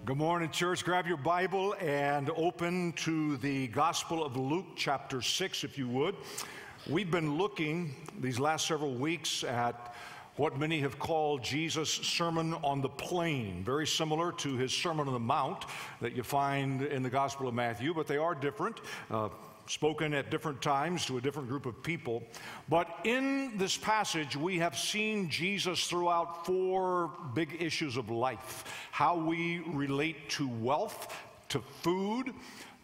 Good morning, church. Grab your Bible and open to the Gospel of Luke, chapter 6, if you would. We've been looking these last several weeks at what many have called Jesus' Sermon on the Plain, very similar to his Sermon on the Mount that you find in the Gospel of Matthew, but they are different. Spoken at different times to a different group of people. But in this passage, we have seen Jesus throughout four big issues of life. How we relate to wealth, to food,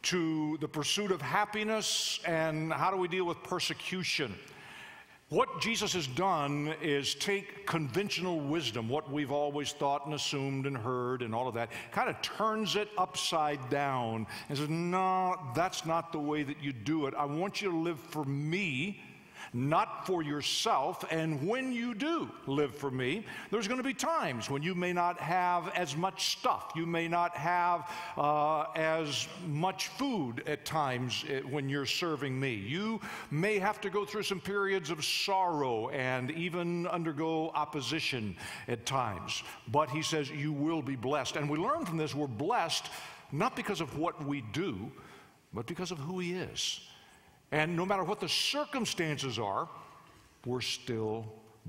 to the pursuit of happiness, and how do we deal with persecution. What Jesus has done is take conventional wisdom, what we've always thought and assumed and heard and all of that, kind of turns it upside down and says, no, that's not the way that you do it. I want you to live for me, not for yourself. And when you do live for me, there's going to be times when you may not have as much stuff. You may not have as much food at times when you're serving me. You may have to go through some periods of sorrow and even undergo opposition at times. But he says you will be blessed. And we learn from this we're blessed not because of what we do, but because of who he is. And no matter what the circumstances are, we're still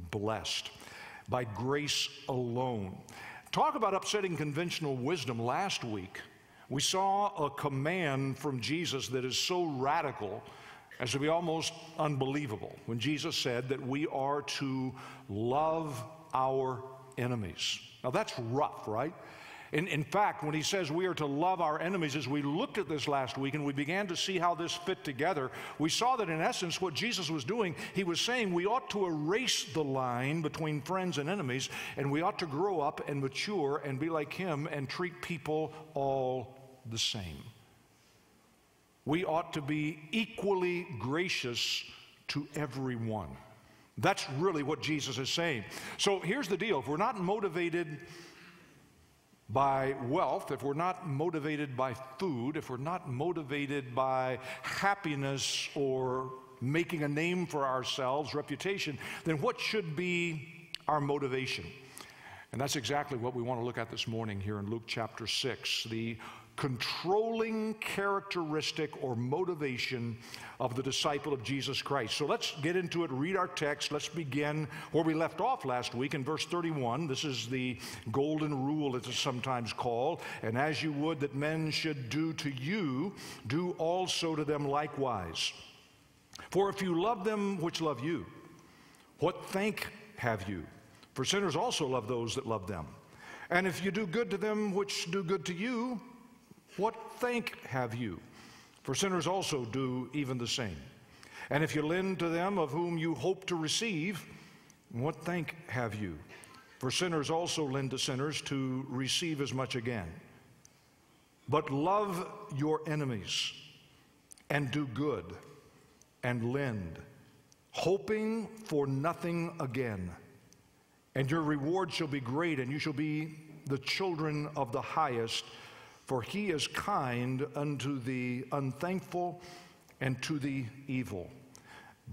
blessed by grace alone. Talk about upsetting conventional wisdom. Last week, we saw a command from Jesus that is so radical as to be almost unbelievable when Jesus said that we are to love our enemies. Now that's rough, right? In fact, when he says we are to love our enemies, as we looked at this last week and we began to see how this fit together, we saw that in essence what Jesus was doing, he was saying we ought to erase the line between friends and enemies, and we ought to grow up and mature and be like him and treat people all the same. We ought to be equally gracious to everyone. That's really what Jesus is saying. So here's the deal. If we're not motivated by wealth, if we're not motivated by food, if we're not motivated by happiness or making a name for ourselves, reputation, then what should be our motivation? And that's exactly what we want to look at this morning here in Luke chapter 6, the controlling characteristic or motivation of the disciple of Jesus Christ. So let's get into it, read our text. Let's begin where we left off last week in verse 31. This is the golden rule, it is sometimes called. And as you would that men should do to you, do also to them likewise. For if you love them which love you, what thank have you? For sinners also love those that love them. And if you do good to them which do good to you, what thank have you? For sinners also do even the same. And if you lend to them of whom you hope to receive, what thank have you? For sinners also lend to sinners to receive as much again. But love your enemies, and do good, and lend, hoping for nothing again. And your reward shall be great, and you shall be the children of the highest, for he is kind unto the unthankful and to the evil.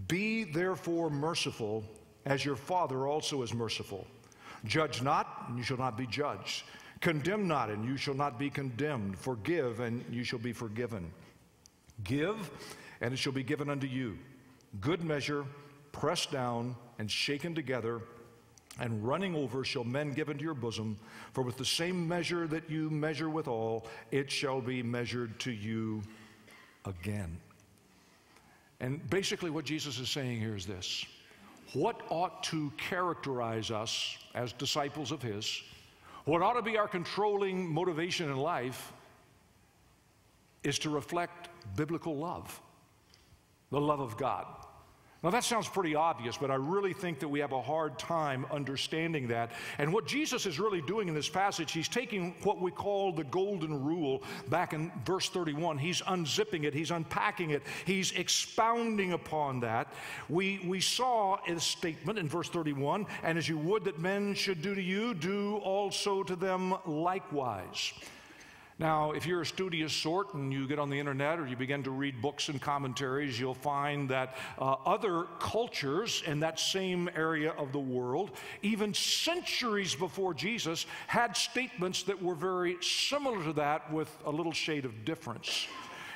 Be therefore merciful, as your Father also is merciful. Judge not, and you shall not be judged. Condemn not, and you shall not be condemned. Forgive, and you shall be forgiven. Give, and it shall be given unto you. Good measure, pressed down, and shaken together, and running over shall men give into your bosom. For with the same measure that you measure withal, it shall be measured to you again. And basically what Jesus is saying here is this. What ought to characterize us as disciples of his, what ought to be our controlling motivation in life, is to reflect biblical love, the love of God. Now that sounds pretty obvious, but I really think that we have a hard time understanding that. And what Jesus is really doing in this passage, he's taking what we call the golden rule back in verse 31. He's unzipping it, he's unpacking it, he's expounding upon that. We saw a statement in verse 31, and as you would that men should do to you, do also to them likewise. Now, if you're a studious sort and you get on the internet or you begin to read books and commentaries, you'll find that other cultures in that same area of the world, even centuries before Jesus, had statements that were very similar to that with a little shade of difference.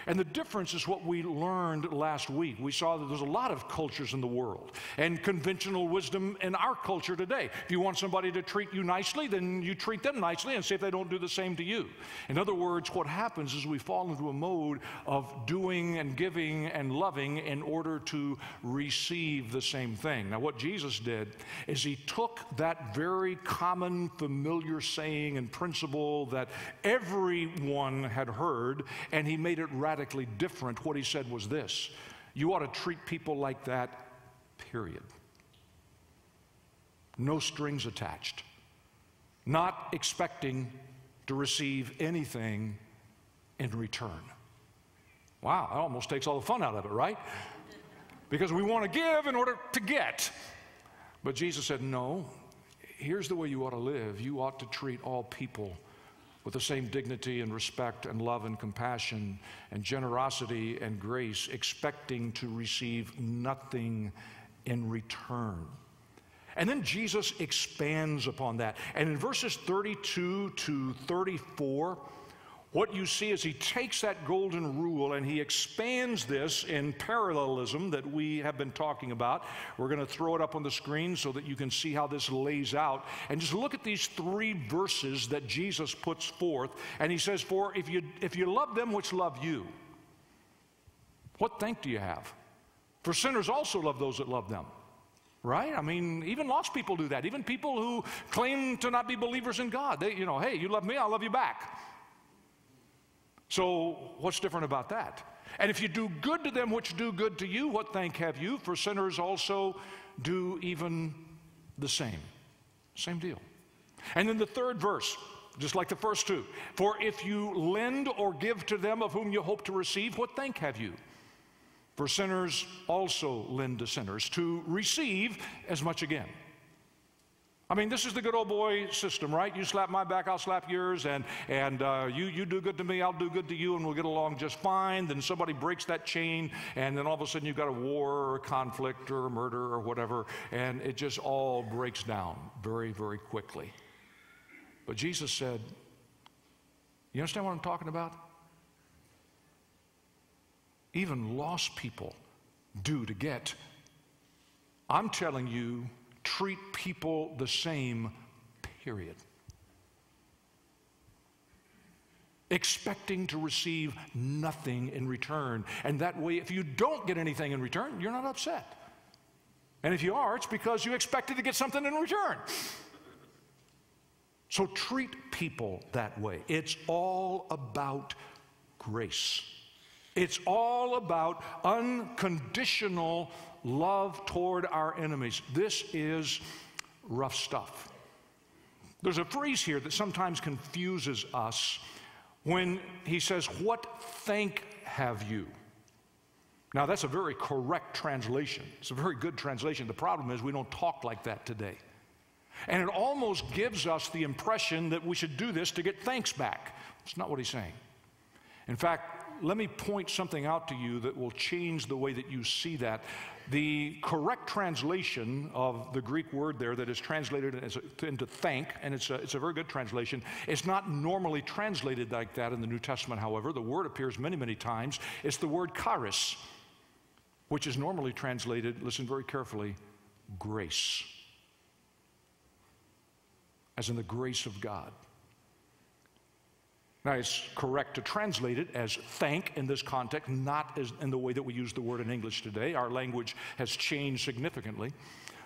And the difference is what we learned last week. We saw that there's a lot of cultures in the world and conventional wisdom in our culture today. If you want somebody to treat you nicely, then you treat them nicely and see if they don't do the same to you. In other words, what happens is we fall into a mode of doing and giving and loving in order to receive the same thing. Now, what Jesus did is he took that very common, familiar saying and principle that everyone had heard, and he made it radically different. What he said was this: you ought to treat people like that, period. No strings attached. Not expecting to receive anything in return. Wow, that almost takes all the fun out of it, right? Because we want to give in order to get. But Jesus said, no, here's the way you ought to live. You ought to treat all people with the same dignity and respect and love and compassion and generosity and grace, expecting to receive nothing in return. And then Jesus expands upon that. And in verses 32 to 34, what you see is he takes that golden rule and he expands this in parallelism that we have been talking about. We're going to throw it up on the screen so that you can see how this lays out. And just look at these three verses that Jesus puts forth. And he says, for if you love them which love you, what thank do you have? For sinners also love those that love them. Right? I mean, even lost people do that. Even people who claim to not be believers in God. They, hey, you love me, I'll love you back. So what's different about that? And if you do good to them which do good to you, what thank have you? For sinners also do even the same. Same deal. And then the third verse, just like the first two. For if you lend or give to them of whom you hope to receive, what thank have you? For sinners also lend to sinners to receive as much again. I mean, this is the good old boy system, right? You slap my back, I'll slap yours, and you do good to me, I'll do good to you, and we'll get along just fine. Then somebody breaks that chain, and then all of a sudden you've got a war or a conflict or a murder or whatever, and it just all breaks down very, very quickly. But Jesus said, you understand what I'm talking about? Even lost people do to get. I'm telling you, treat people the same, period. Expecting to receive nothing in return. And that way, if you don't get anything in return, you're not upset. And if you are, it's because you expected to get something in return. So treat people that way. It's all about grace. It's all about unconditional love toward our enemies. This is rough stuff. There's a phrase here that sometimes confuses us when he says, what thank have you? Now, that's a very correct translation. It's a very good translation. The problem is we don't talk like that today. And it almost gives us the impression that we should do this to get thanks back. It's not what he's saying. In fact, let me point something out to you that will change the way that you see that. The correct translation of the Greek word there that is translated into thank, and it's a very good translation, it's not normally translated like that in the New Testament, however. The word appears many, many times. It's the word charis, which is normally translated, listen very carefully, grace. As in the grace of God. Now, it's correct to translate it as thank in this context, not as in the way that we use the word in English today. Our language has changed significantly.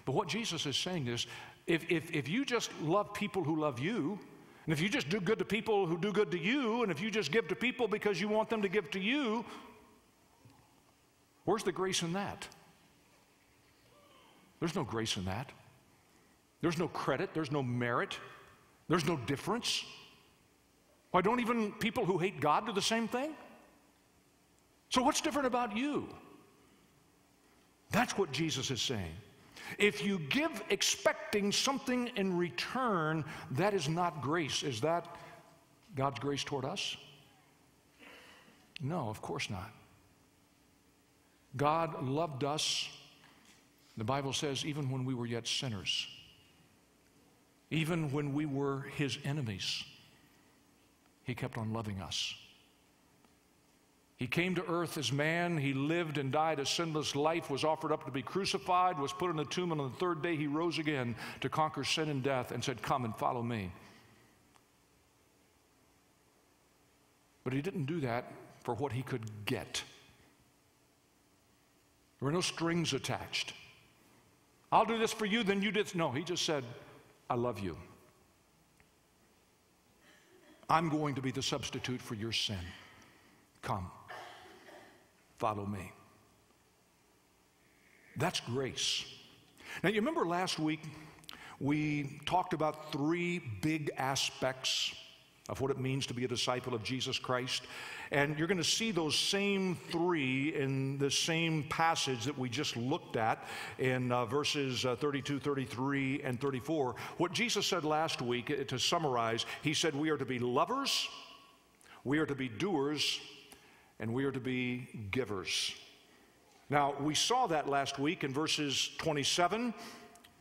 But what Jesus is saying is, if you just love people who love you, and if you just do good to people who do good to you, and if you just give to people because you want them to give to you, where's the grace in that? There's no grace in that. There's no credit. There's no merit. There's no difference. Why, don't even people who hate God do the same thing? So what's different about you? That's what Jesus is saying. If you give expecting something in return, that is not grace. Is that God's grace toward us? No, of course not. God loved us, the Bible says, even when we were yet sinners. Even when we were his enemies, he kept on loving us. He came to earth as man. He lived and died a sinless life, was offered up to be crucified, was put in a tomb, and on the third day he rose again to conquer sin and death and said, "Come and follow me." But he didn't do that for what he could get. There were no strings attached. I'll do this for you, then you did. No, he just said, "I love you. I'm going to be the substitute for your sin. Come, follow me." That's grace. Now, you remember last week we talked about three big aspects of what it means to be a disciple of Jesus Christ. And you're going to see those same three in the same passage that we just looked at in verses 32, 33, and 34. What Jesus said last week, to summarize, he said we are to be lovers, we are to be doers, and we are to be givers. Now, we saw that last week in verses 27,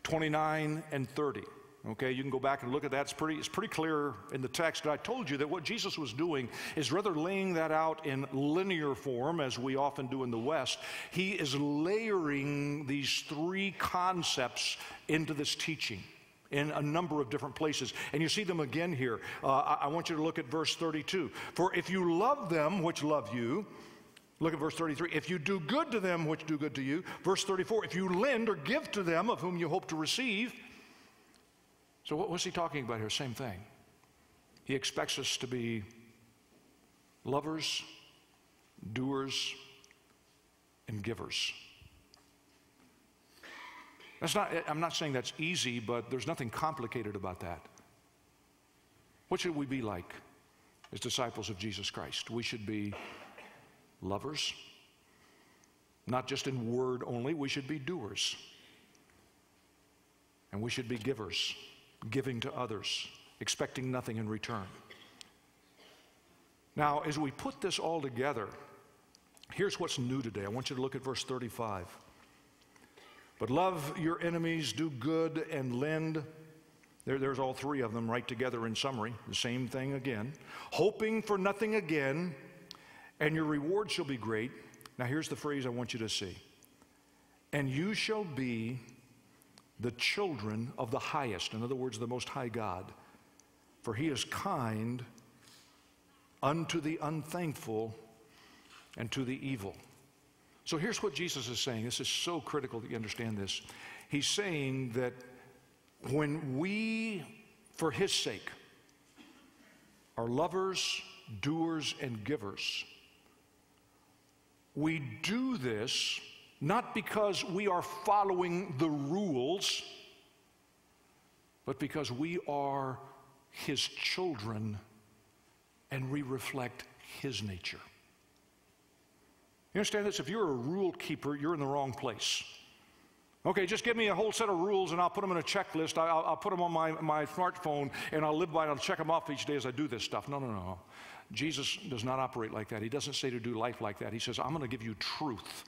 29, and 30. Okay, you can go back and look at that. It's pretty clear in the text. I told you that what Jesus was doing is rather laying that out in linear form, as we often do in the West. He is layering these three concepts into this teaching in a number of different places. And you see them again here. I want you to look at verse 32. "For if you love them which love you," look at verse 33. "If you do good to them which do good to you." Verse 34. "If you lend or give to them of whom you hope to receive." So what's he talking about here? Same thing. He expects us to be lovers, doers, and givers. I'm not saying that's easy, but there's nothing complicated about that. What should we be like as disciples of Jesus Christ? We should be lovers, not just in word only. We should be doers. And we should be givers, giving to others, expecting nothing in return. Now, as we put this all together, here's what's new today. I want you to look at verse 35. "But love your enemies, do good, and lend." There's all three of them right together in summary. The same thing again. "Hoping for nothing again, and your reward shall be great." Now here's the phrase I want you to see. "And you shall be the children of the highest," in other words, the Most High God, "for he is kind unto the unthankful and to the evil." So here's what Jesus is saying. This is so critical that you understand this. He's saying that when we, for his sake, are lovers, doers, and givers, we do this not because we are following the rules, but because we are his children and we reflect his nature. You understand this? If you're a rule keeper, you're in the wrong place. Okay, just give me a whole set of rules and I'll put them in a checklist. I'll put them on my smartphone and I'll live by it. I'll check them off each day as I do this stuff. No. Jesus does not operate like that. He doesn't say to do life like that. He says, "I'm going to give you truth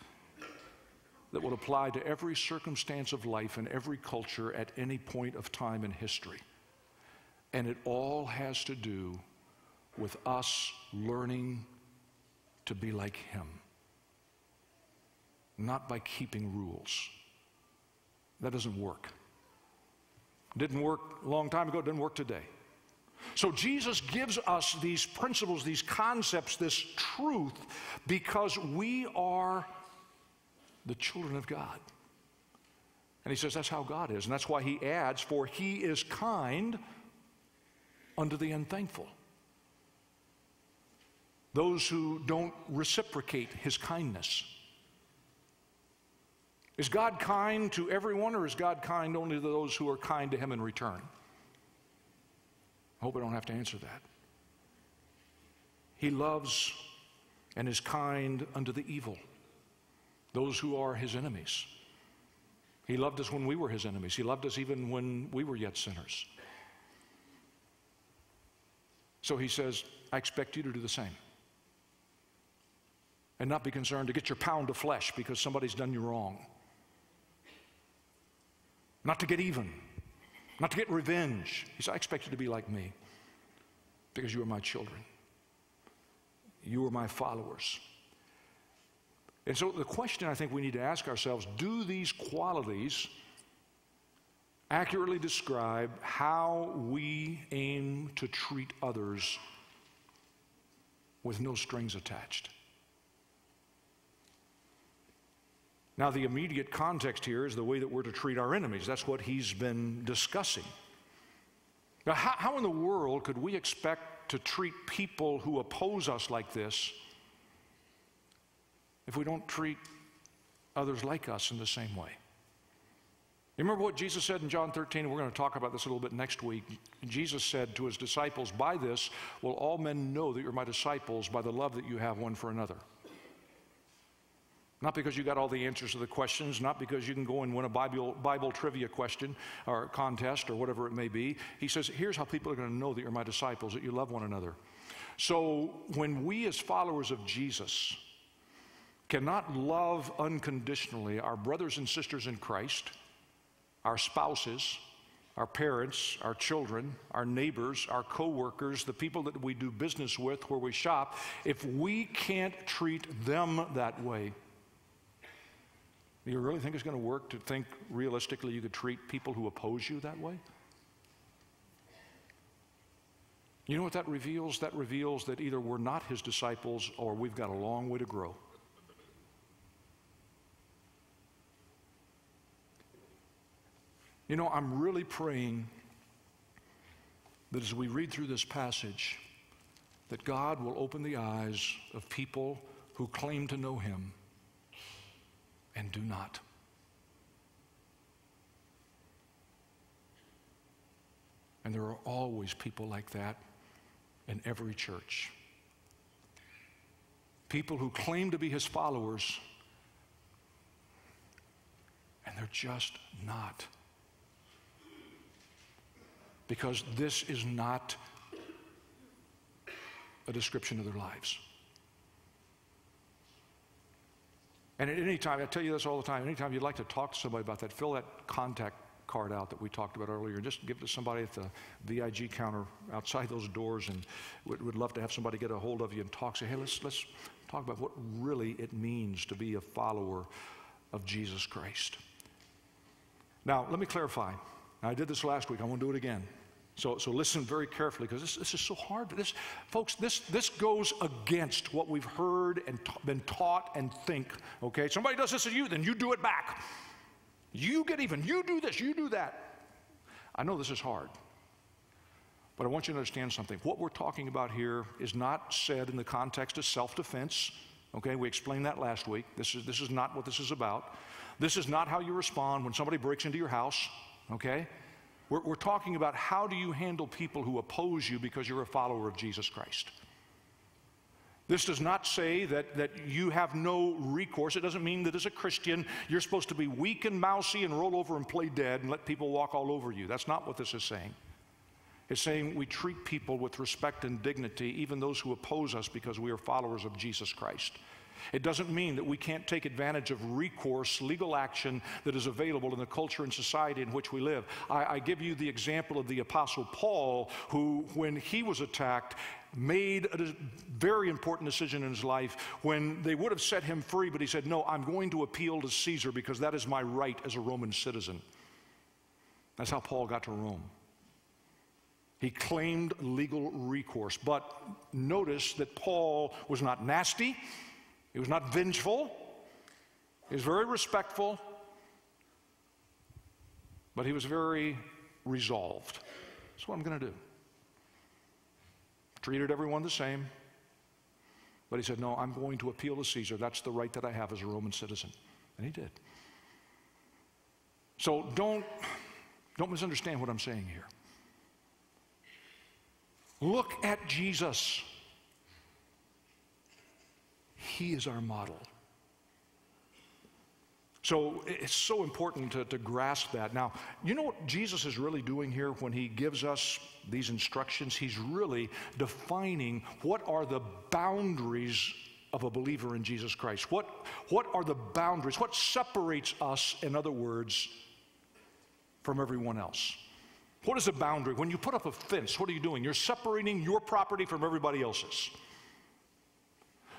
that will apply to every circumstance of life and every culture at any point of time in history." And it all has to do with us learning to be like him, not by keeping rules. That doesn't work. Didn't work a long time ago, didn't work today. So Jesus gives us these principles, these concepts, this truth, because we are the children of God. And he says that's how God is. And that's why he adds, "For he is kind unto the unthankful." Those who don't reciprocate his kindness. Is God kind to everyone, or is God kind only to those who are kind to him in return? I hope I don't have to answer that. He loves and is kind unto the evil, those who are his enemies. He loved us when we were his enemies. He loved us even when we were yet sinners. So he says, I expect you to do the same. And not be concerned to get your pound of flesh because somebody's done you wrong. Not to get even. Not to get revenge. He said, I expect you to be like me because you are my children. You are my followers. And so the question I think we need to ask ourselves, do these qualities accurately describe how we aim to treat others with no strings attached? Now, the immediate context here is the way that we're to treat our enemies. That's what he's been discussing. Now, how in the world could we expect to treat people who oppose us like this if we don't treat others like us in the same way? You remember what Jesus said in John 13? We're going to talk about this a little bit next week. Jesus said to his disciples, by this will all men know that you're my disciples, by the love that you have one for another. Not because you got all the answers to the questions, not because you can go and win a Bible trivia question or contest or whatever it may be. He says, here's how people are going to know that you're my disciples, that you love one another. So when we as followers of Jesus cannot love unconditionally our brothers and sisters in Christ, our spouses, our parents, our children, our neighbors, our co-workers, the people that we do business with, where we shop, if we can't treat them that way, do you really think it's going to work to think realistically you could treat people who oppose you that way? You know what that reveals? That reveals that either we're not his disciples or we've got a long way to grow. You know, I'm really praying that as we read through this passage, that God will open the eyes of people who claim to know him and do not. And there are always people like that in every church. People who claim to be his followers, and they're just not. Because this is not a description of their lives. And at any time, I tell you this all the time, anytime you'd like to talk to somebody about that, fill that contact card out that we talked about earlier. Just give it to somebody at the VIG counter outside those doors, and we'd love to have somebody get a hold of you and talk. Say, hey, let's talk about what really it means to be a follower of Jesus Christ. Now, let me clarify. I did this last week. I want to do it again. So listen very carefully, because this is so hard. Folks, this goes against what we've heard and been taught and think, okay? Somebody does this to you, then you do it back. You get even. You do this. You do that. I know this is hard, but I want you to understand something. What we're talking about here is not said in the context of self-defense, okay? We explained that last week. This is not what this is about. This is not how you respond when somebody breaks into your house, okay? We're talking about how do you handle people who oppose you because you're a follower of Jesus Christ. This does not say that you have no recourse. It doesn't mean that as a Christian you're supposed to be weak and mousy and roll over and play dead and let people walk all over you. That's not what this is saying. It's saying we treat people with respect and dignity, even those who oppose us, because we are followers of Jesus Christ. It doesn't mean that we can't take advantage of recourse, legal action that is available in the culture and society in which we live. I give you the example of the Apostle Paul, who, when he was attacked, made a very important decision in his life when they would have set him free, but he said, no, I'm going to appeal to Caesar because that is my right as a Roman citizen. That's how Paul got to Rome. He claimed legal recourse, but notice that Paul was not nasty. He was not vengeful. He was very respectful, but he was very resolved. That's what I'm going to do. Treated everyone the same, but he said, no, I'm going to appeal to Caesar. That's the right that I have as a Roman citizen. And he did. So don't misunderstand what I'm saying here. Look at Jesus. He is our model. So it's so important to grasp that. Now, you know what Jesus is really doing here when he gives us these instructions? He's really defining what are the boundaries of a believer in Jesus Christ. What are the boundaries? What separates us, in other words, from everyone else? What is a boundary? When you put up a fence, what are you doing? You're separating your property from everybody else's.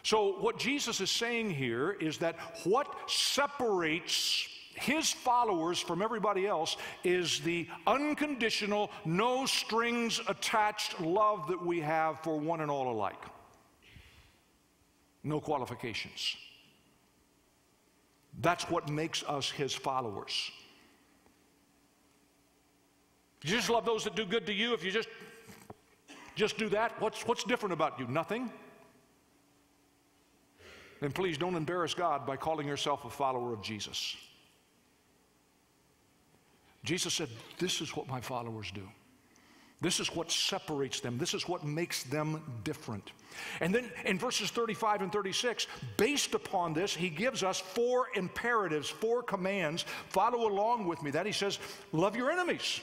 So what Jesus is saying here is that what separates his followers from everybody else is the unconditional, no strings attached love that we have for one and all alike. No qualifications. That's what makes us his followers. You just love those that do good to you. If you just do that, what's different about you? Nothing. Then please don't embarrass God by calling yourself a follower of Jesus. Jesus said, this is what my followers do. This is what separates them. This is what makes them different. And then in verses 35 and 36, based upon this, he gives us 4 imperatives, 4 commands. Follow along with me. That he says, love your enemies.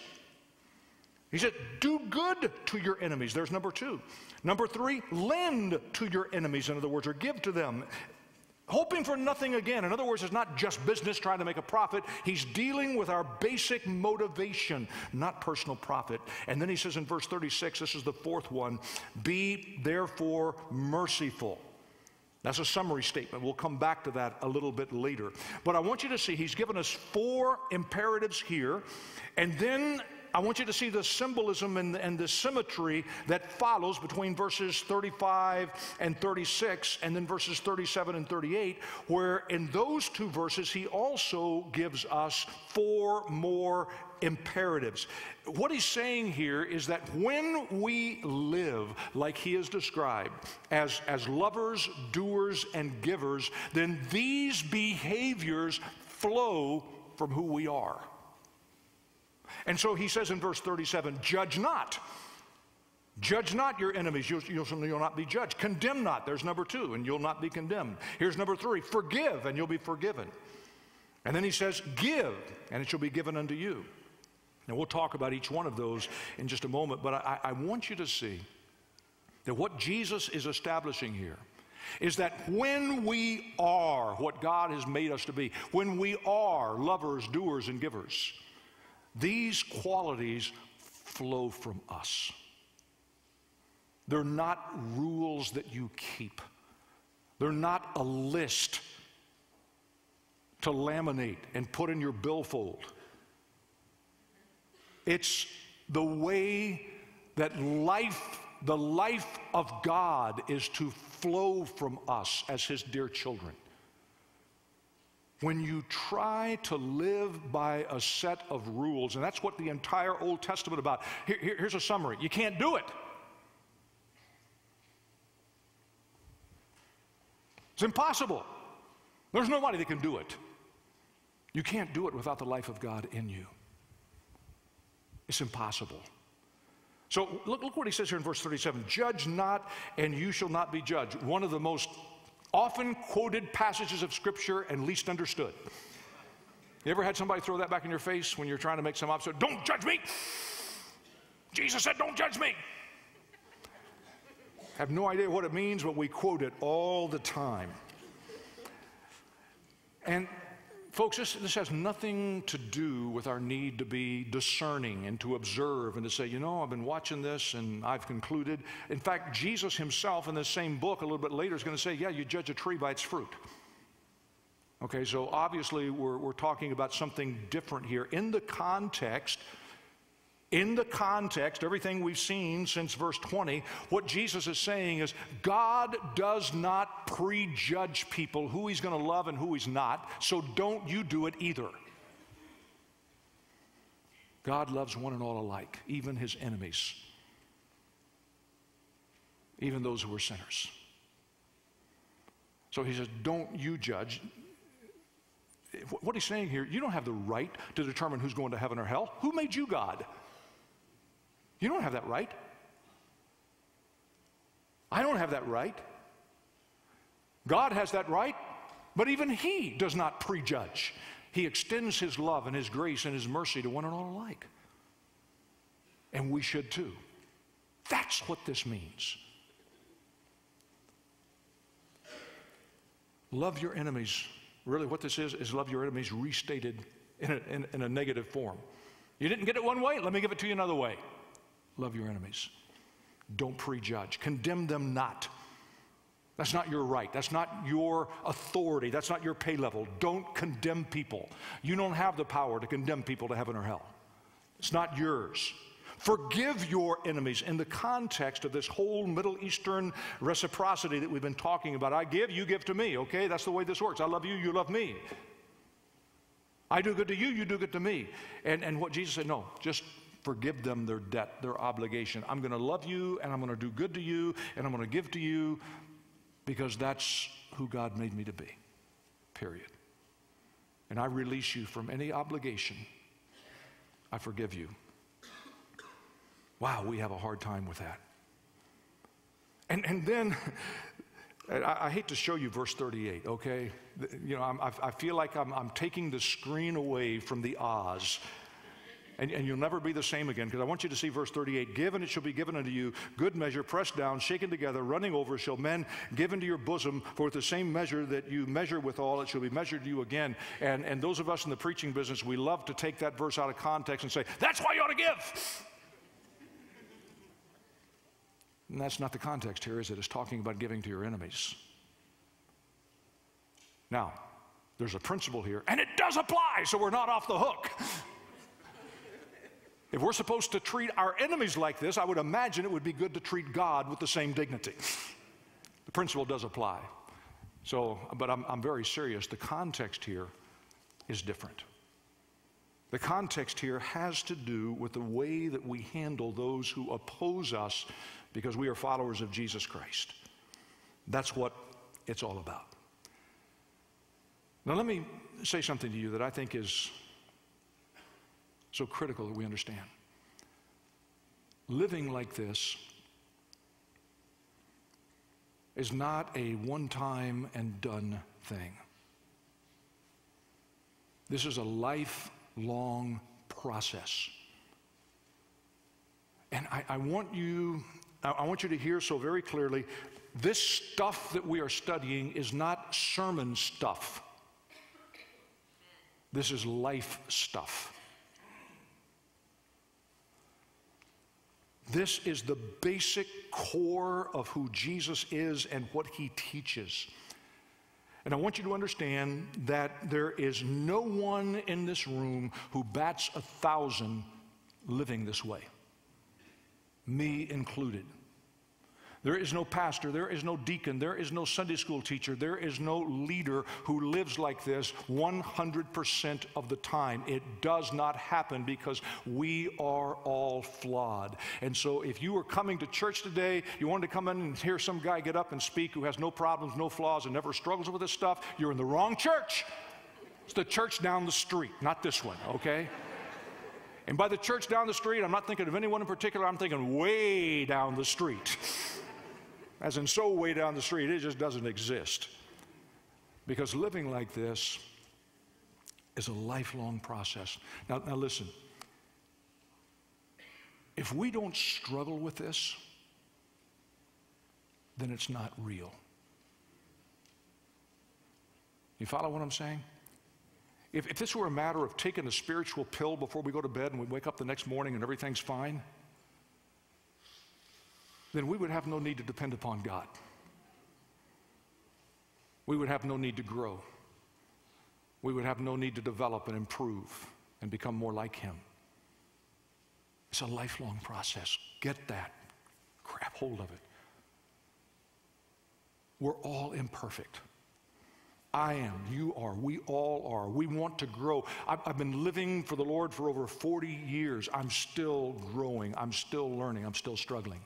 He said, do good to your enemies. There's number 2. Number 3, lend to your enemies, in other words, or give to them, hoping for nothing again. In other words, it's not just business trying to make a profit. He's dealing with our basic motivation, not personal profit. And then he says in verse 36, this is the 4th one, be therefore merciful. That's a summary statement. We'll come back to that a little bit later. But I want you to see he's given us 4 imperatives here, and then I want you to see the symbolism and the symmetry that follows between verses 35 and 36 and then verses 37 and 38, where in those 2 verses he also gives us 4 more imperatives. What he's saying here is that when we live like he is described as lovers, doers, and givers, then these behaviors flow from who we are. And so he says in verse 37, judge not. Judge not your enemies, you'll not be judged. Condemn not, there's number 2, and you'll not be condemned. Here's number 3, forgive, and you'll be forgiven. And then he says, give, and it shall be given unto you. Now we'll talk about each one of those in just a moment, but I want you to see that what Jesus is establishing here is that when we are what God has made us to be, when we are lovers, doers, and givers, these qualities flow from us. They're not rules that you keep. They're not a list to laminate and put in your billfold. It's the way that the life of God is to flow from us as his dear children. When you try to live by a set of rules, and that's what the entire Old Testament about. Here's a summary. You can't do it. It's impossible. There's nobody that can do it. You can't do it without the life of God in you. It's impossible. So look what he says here in verse 37. Judge not, and you shall not be judged. One of the most often quoted passages of Scripture and least understood. You ever had somebody throw that back in your face when you're trying to make some observation? Don't judge me. Jesus said, don't judge me. Have no idea what it means, but we quote it all the time. And folks, this has nothing to do with our need to be discerning and to observe and to say, you know, I've been watching this and I've concluded. In fact, Jesus himself in this same book a little bit later is going to say, yeah, you judge a tree by its fruit. Okay, so obviously we're talking about something different here. In the context, everything we've seen since verse 20, what Jesus is saying is God does not prejudge people who he's going to love and who he's not, so don't you do it either. God loves one and all alike, even his enemies, even those who are sinners. So he says, don't you judge. What he's saying here, you don't have the right to determine who's going to heaven or hell. Who made you God? You don't have that right. I don't have that right. God has that right. But even he does not prejudge. He extends his love and his grace and his mercy to one and all alike. And we should too. That's what this means. Love your enemies. Really what this is love your enemies restated in a negative form. You didn't get it one way, let me give it to you another way. Love your enemies. Don't prejudge. Condemn them not. That's not your right. That's not your authority. That's not your pay level. Don't condemn people. You don't have the power to condemn people to heaven or hell. It's not yours. Forgive your enemies in the context of this whole Middle Eastern reciprocity that we've been talking about. I give, you give to me, okay? That's the way this works. I love you, you love me. I do good to you, you do good to me. And what Jesus said, no, just forgive them their debt, their obligation. I'm going to love you, and I'm going to do good to you, and I'm going to give to you, because that's who God made me to be, period. And I release you from any obligation. I forgive you. Wow, we have a hard time with that. And then, I hate to show you verse 38, okay? You know, I feel like I'm taking the screen away from the Oz. And you'll never be the same again, because I want you to see verse 38. Give, and it shall be given unto you, good measure, pressed down, shaken together, running over, shall men give into your bosom, for with the same measure that you measure withal, it shall be measured to you again. And those of us in the preaching business, we love to take that verse out of context and say, that's why you ought to give. And that's not the context here, is it? It's talking about giving to your enemies. Now, there's a principle here, and it does apply, so we're not off the hook. If we're supposed to treat our enemies like this, I would imagine it would be good to treat God with the same dignity. The principle does apply. So, but I'm very serious. The context here is different. The context here has to do with the way that we handle those who oppose us because we are followers of Jesus Christ. That's what it's all about. Now let me say something to you that I think is so critical that we understand. Living like this is not a one-time and done thing. This is a lifelong process. And I want you to hear so very clearly, this stuff that we are studying is not sermon stuff. This is life stuff. This is the basic core of who Jesus is and what he teaches. And I want you to understand that there is no one in this room who bats 1,000 living this way, me included. There is no pastor, there is no deacon, there is no Sunday school teacher, there is no leader who lives like this 100% of the time. It does not happen because we are all flawed. And so if you are coming to church today, you wanted to come in and hear some guy get up and speak who has no problems, no flaws, and never struggles with this stuff, you're in the wrong church. It's the church down the street, not this one, okay? And by the church down the street, I'm not thinking of anyone in particular, I'm thinking way down the street. As in so way down the street, it just doesn't exist. Because living like this is a lifelong process. Now listen, if we don't struggle with this, then it's not real. You follow what I'm saying? If this were a matter of taking a spiritual pill before we go to bed and we wake up the next morning and everything's fine, then we would have no need to depend upon God. We would have no need to grow. We would have no need to develop and improve and become more like him. It's a lifelong process. Get that. Grab hold of it. We're all imperfect. I am, you are, we all are. We want to grow. I've been living for the Lord for over 40 years. I'm still growing. I'm still learning. I'm still struggling.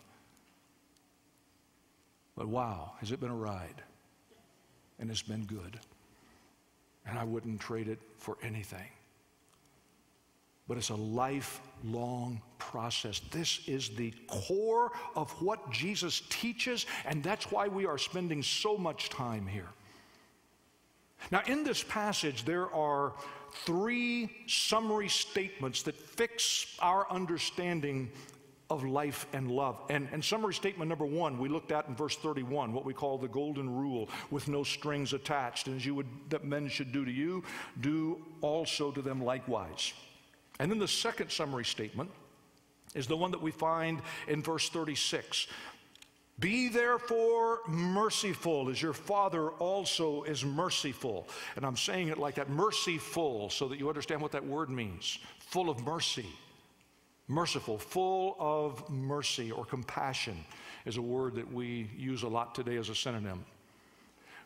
But wow, has it been a ride? And it's been good. And I wouldn't trade it for anything. But it's a lifelong process. This is the core of what Jesus teaches, and that's why we are spending so much time here. Now, in this passage, there are three summary statements that fix our understanding of life and love. And summary statement number one, we looked at in verse 31, what we call the golden rule with no strings attached. And as you would, that men should do to you, do also to them likewise. And then the second summary statement is the one that we find in verse 36. Be therefore merciful as your Father also is merciful. And I'm saying it like that, merciful, so that you understand what that word means. Full of mercy. Merciful, full of mercy or compassion is a word that we use a lot today as a synonym.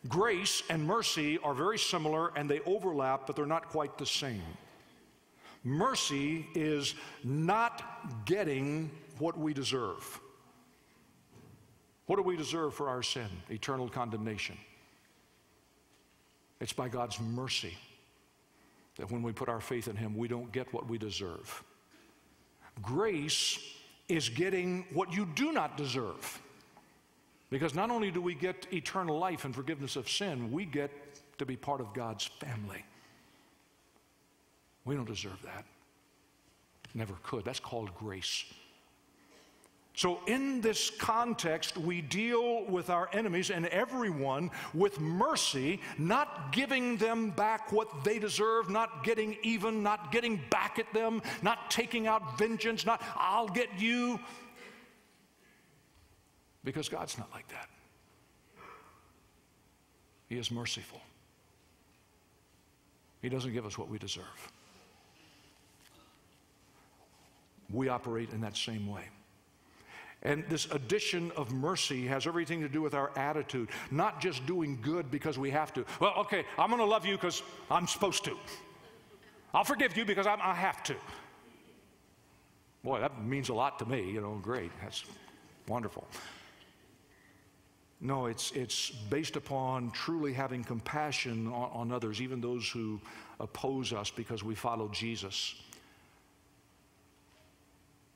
Grace and mercy are very similar and they overlap, but they're not quite the same. Mercy is not getting what we deserve. What do we deserve for our sin? Eternal condemnation. It's by God's mercy that when we put our faith in Him, we don't get what we deserve. Grace is getting what you do not deserve. Because not only do we get eternal life and forgiveness of sin, we get to be part of God's family. We don't deserve that. Never could. That's called grace. So in this context, we deal with our enemies and everyone with mercy, not giving them back what they deserve, not getting even, not getting back at them, not taking out vengeance, not, I'll get you. Because God's not like that. He is merciful. He doesn't give us what we deserve. We operate in that same way. And this addition of mercy has everything to do with our attitude, not just doing good because we have to. Well, okay, I'm going to love you because I'm supposed to. I'll forgive you because I have to. Boy, that means a lot to me, you know, great. That's wonderful. No, it's based upon truly having compassion on others, even those who oppose us because we follow Jesus.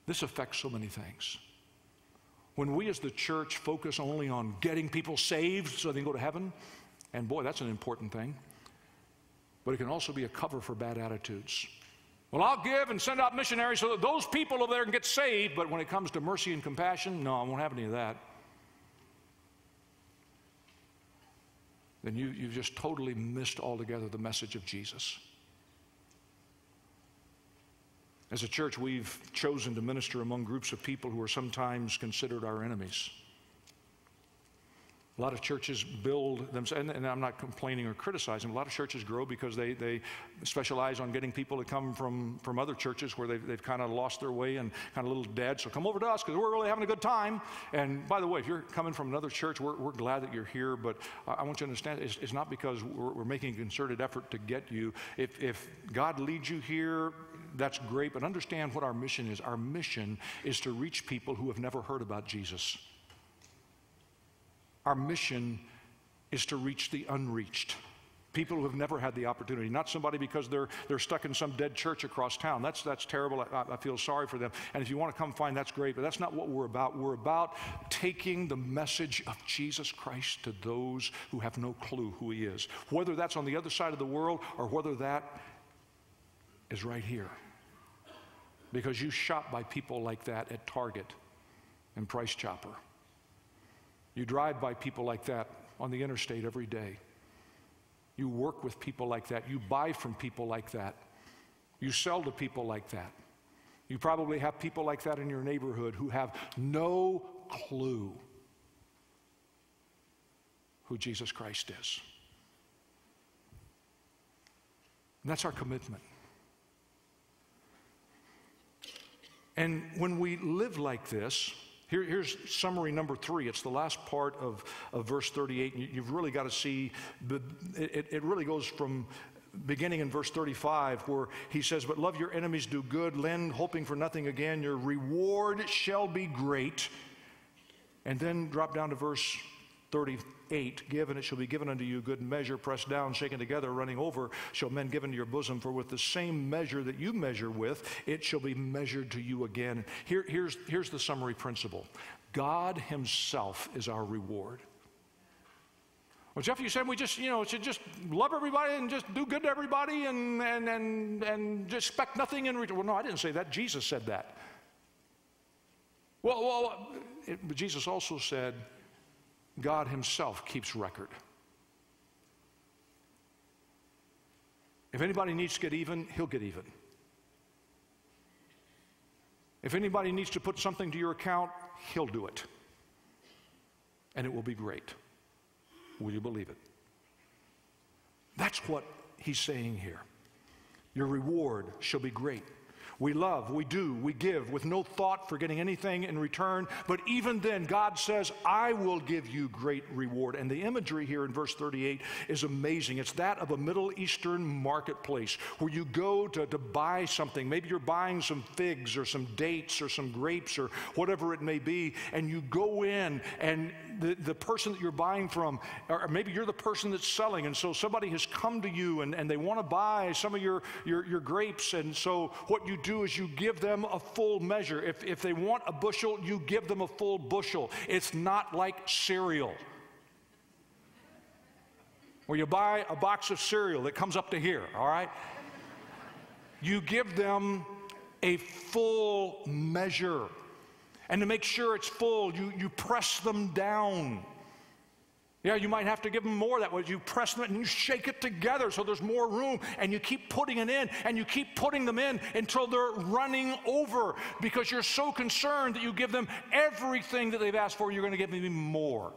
This affects so many things. When we as the church focus only on getting people saved so they can go to heaven, and boy, that's an important thing, but it can also be a cover for bad attitudes. Well, I'll give and send out missionaries so that those people over there can get saved, but when it comes to mercy and compassion, no, I won't have any of that. Then you've just totally missed altogether the message of Jesus. As a church, we've chosen to minister among groups of people who are sometimes considered our enemies. A lot of churches build themselves, and I'm not complaining or criticizing, a lot of churches grow because they specialize on getting people to come from other churches where they've kind of lost their way and kind of a little dead, so come over to us because we're really having a good time. And by the way, if you're coming from another church, we're glad that you're here, but I want you to understand it's not because we're making a concerted effort to get you. If God leads you here, that's great, but understand what our mission is. Our mission is to reach people who have never heard about Jesus. Our mission is to reach the unreached, people who have never had the opportunity, not somebody because they're stuck in some dead church across town. That's terrible. I feel sorry for them. And if you want to come find, that's great, but that's not what we're about. We're about taking the message of Jesus Christ to those who have no clue who He is, whether that's on the other side of the world or whether that is right here. Because you shop by people like that at Target and Price Chopper. You drive by people like that on the interstate every day. You work with people like that. You buy from people like that. You sell to people like that. You probably have people like that in your neighborhood who have no clue who Jesus Christ is. And that's our commitment. And when we live like this, here's summary number 3. It's the last part of verse 38. You've really got to see, it really goes from beginning in verse 35 where he says, but love your enemies, do good, lend, hoping for nothing again. Your reward shall be great. And then drop down to verse 38, give and it shall be given unto you, good measure, pressed down, shaken together, running over, shall men give into your bosom, for with the same measure that you measure with, it shall be measured to you again. Here's the summary principle. God Himself is our reward. Well, Jeff, you said we just, should just love everybody and just do good to everybody and just expect nothing in return. Well, no, I didn't say that. Jesus said that. But Jesus also said God himself keeps record. If anybody needs to get even, he'll get even. If anybody needs to put something to your account, he'll do it. And it will be great. Will you believe it? That's what he's saying here. Your reward shall be great. We love, we do, we give with no thought for getting anything in return. But even then, God says, I will give you great reward. And the imagery here in verse 38 is amazing. It's that of a Middle Eastern marketplace where you go to buy something. Maybe you're buying some figs or some dates or some grapes or whatever it may be. And you go in and the person that you're buying from, or maybe you're the person that's selling. And so somebody has come to you and they want to buy some of your grapes. And so what you do is you give them a full measure. If they want a bushel, you give them a full bushel. It's not like cereal, where you buy a box of cereal that comes up to here, all right? You give them a full measure. And to make sure it's full, you press them down. Yeah, you might have to give them more that way. You press them and you shake it together so there's more room, and you keep putting it in and you keep putting them in until they're running over, because you're so concerned that you give them everything that they've asked for. You're going to give them even more.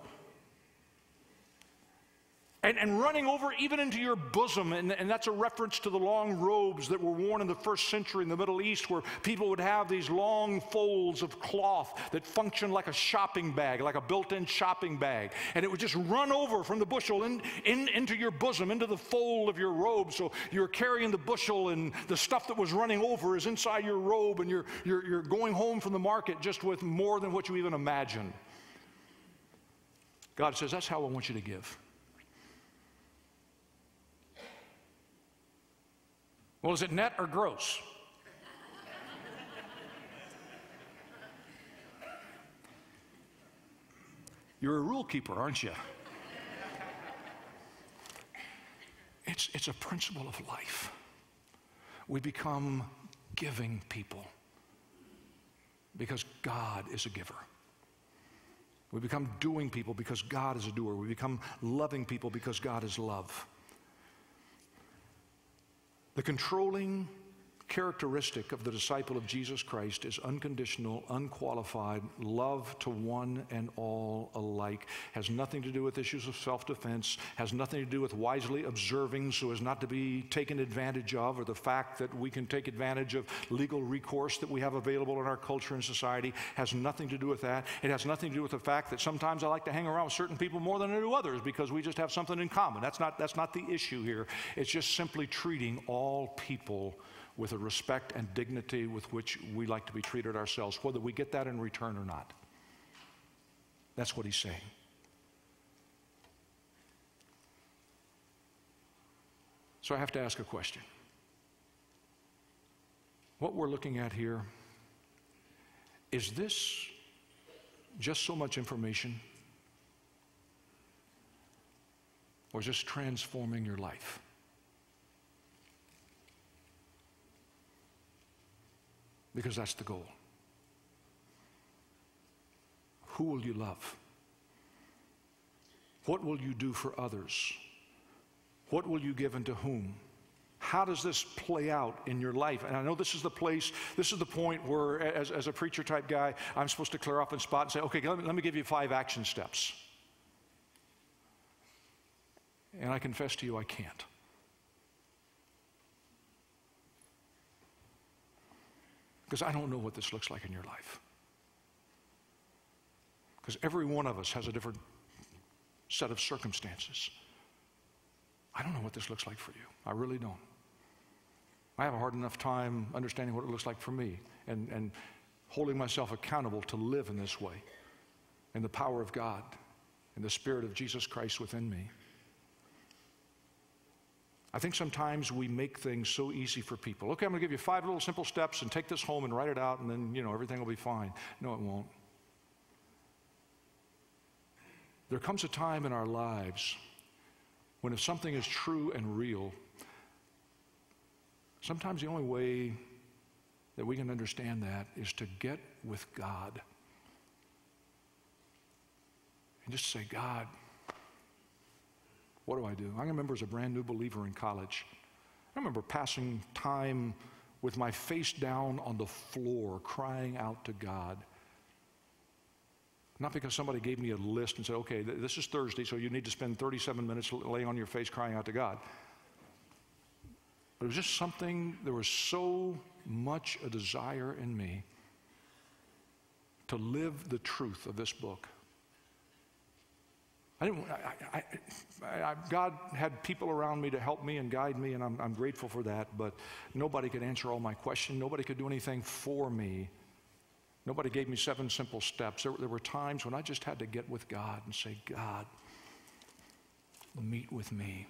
And running over even into your bosom, and that's a reference to the long robes that were worn in the first century in the Middle East, where people would have these long folds of cloth that functioned like a shopping bag, like a built-in shopping bag. And it would just run over from the bushel into your bosom, into the fold of your robe. So you're carrying the bushel, and the stuff that was running over is inside your robe, and you're going home from the market just with more than what you even imagined. God says, that's how I want you to give. Well, is it net or gross? You're a rule keeper, aren't you? It's a principle of life. We become giving people because God is a giver. We become doing people because God is a doer. We become loving people because God is love. The controlling characteristic of the disciple of Jesus Christ is unconditional, unqualified love to one and all alike. Has nothing to do with issues of self-defense, has nothing to do with wisely observing so as not to be taken advantage of, or the fact that we can take advantage of legal recourse that we have available in our culture and society. Has nothing to do with that. It has nothing to do with the fact that sometimes I like to hang around with certain people more than I do others because we just have something in common. That's not the issue here. It's just simply treating all people with a respect and dignity with which we like to be treated ourselves, whether we get that in return or not. That's what he's saying. So I have to ask a question. What we're looking at here, is this just so much information, or is this transforming your life? Because that's the goal. Who will you love? What will you do for others? What will you give and to whom? How does this play out in your life? And I know this is the place, this is the point where, as a preacher type guy, I'm supposed to clear up and spot and say, okay, let me give you 5 action steps. And I confess to you, I can't. Because I don't know what this looks like in your life. Because every one of us has a different set of circumstances. I don't know what this looks like for you. I really don't. I have a hard enough time understanding what it looks like for me and holding myself accountable to live in this way, in the power of God, in the Spirit of Jesus Christ within me. I think sometimes we make things so easy for people. Okay, I'm going to give you 5 little simple steps and take this home and write it out, and then, everything will be fine. No, it won't. There comes a time in our lives if something is true and real, sometimes the only way that we can understand that is to get with God and just say, God, what do I do? I remember as a brand new believer in college, I remember passing time with my face down on the floor, crying out to God. Not because somebody gave me a list and said, okay, this is Thursday, so you need to spend 37 minutes laying on your face crying out to God. But it was just something, there was so much a desire in me to live the truth of this book. God had people around me to help me and guide me, and I'm grateful for that, but nobody could answer all my questions. Nobody could do anything for me. Nobody gave me 7 simple steps. There were times when I just had to get with God and say, God, meet with me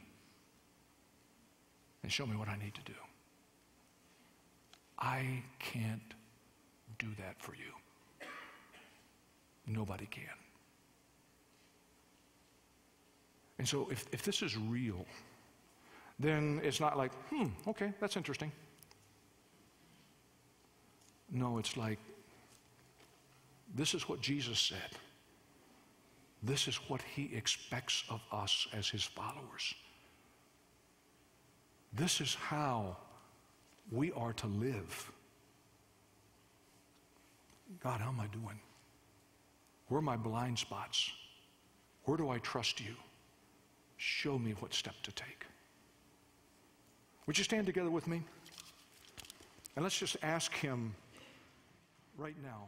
and show me what I need to do. I can't do that for you. Nobody can. And so if this is real, then it's not like, okay, that's interesting. No, it's like, this is what Jesus said. This is what he expects of us as his followers. This is how we are to live. God, how am I doing? Where are my blind spots? Where do I trust you? Show me what step to take. Would you stand together with me? And let's just ask him right now.